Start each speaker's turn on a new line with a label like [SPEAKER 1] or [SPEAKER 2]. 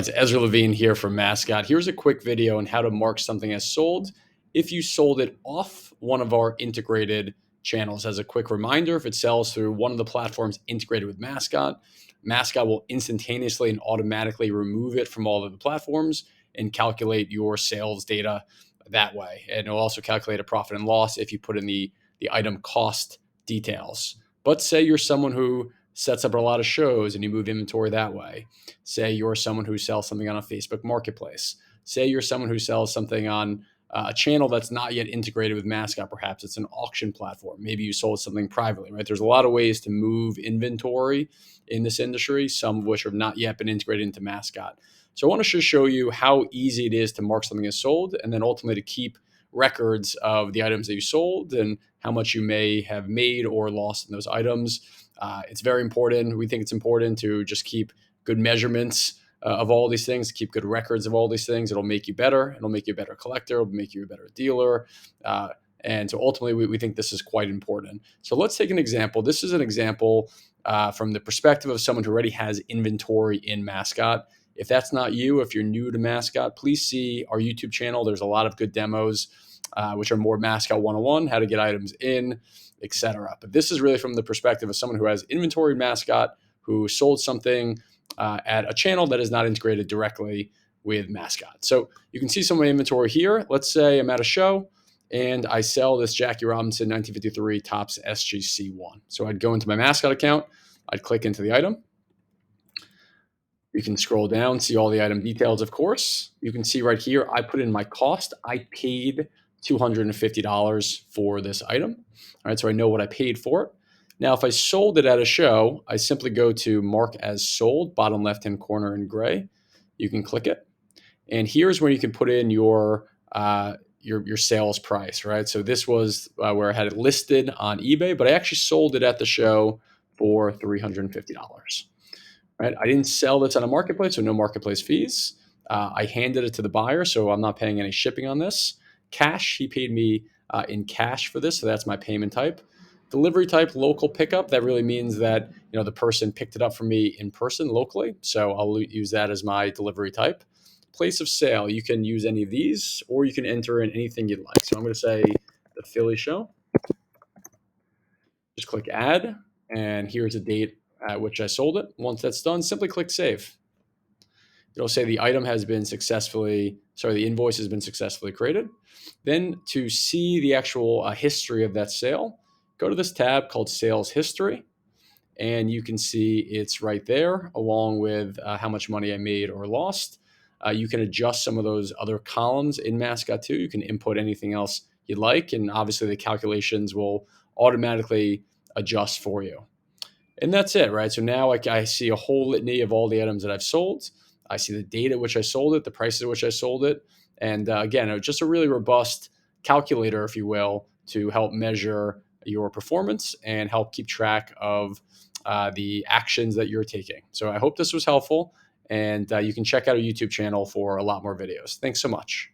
[SPEAKER 1] it's Ezra Levine here from Mascot. Here's a quick video on how to mark something as sold if you sold it off one of our integrated channels. As a quick reminder, if it sells through one of the platforms integrated with Mascot, Mascot will instantaneously and automatically remove it from all of the platforms and calculate your sales data that way. And it'll also calculate a profit and loss if you put in the item cost details. But say you're someone who sets up a lot of shows and you move inventory that way. Say you're someone who sells something on a Facebook marketplace. Say you're someone who sells something on a channel that's not yet integrated with Mascot. Perhaps it's an auction platform. Maybe you sold something privately, right? There's a lot of ways to move inventory in this industry, some of which have not yet been integrated into Mascot. So I want to just show you how easy it is to mark something as sold and then ultimately to keep records of the items that you sold and how much you may have made or lost in those items. It's very important. We think it's important to just keep good measurements of all these things, keep good records of all these things. It'll make you better. It'll make you a better collector. It'll make you a better dealer. And so ultimately, we think this is quite important. So let's take an example. This is an example from the perspective of someone who already has inventory in Mascot. If that's not you, if you're new to Mascot, please see our YouTube channel. There's a lot of good demos, which are more Mascot 101, how to get items in, etc. But this is really from the perspective of someone who has inventory in Mascot, who sold something at a channel that is not integrated directly with Mascot. So you can see some of my inventory here. Let's say I'm at a show and I sell this Jackie Robinson 1953 Topps SGC1. So I'd go into my Mascot account. I'd click into the item. You can scroll down, see all the item details, of course. You can see right here, I put in my cost. I paid $250 for this item. All right, so I know what I paid for it. Now, if I sold it at a show, I simply go to Mark as Sold, bottom left-hand corner in gray. You can click it. And here's where you can put in your sales price, right? So this was where I had it listed on eBay, but I actually sold it at the show for $350. Right? I didn't sell this on a marketplace, so no marketplace fees. I handed it to the buyer, so I'm not paying any shipping on this. Cash, he paid me in cash for this, so that's my payment type. Delivery type, local pickup. That really means that the person picked it up from me in person locally, so I'll use that as my delivery type. Place of sale, you can use any of these, or you can enter in anything you'd like. So I'm going to say the Philly show. Just click add, and here's a date at which I sold it. Once that's done, simply click save. It'll say the invoice has been successfully created. Then to see the actual history of that sale, go to this tab called Sales History, and you can see it's right there along with how much money I made or lost. You can adjust some of those other columns in Mascot too. You can input anything else you'd like, and obviously the calculations will automatically adjust for you. And that's it, right? So now I see a whole litany of all the items that I've sold. I see the date at which I sold it, the prices at which I sold it. And again, just a really robust calculator, if you will, to help measure your performance and help keep track of the actions that you're taking. So I hope this was helpful. And you can check out our YouTube channel for a lot more videos. Thanks so much.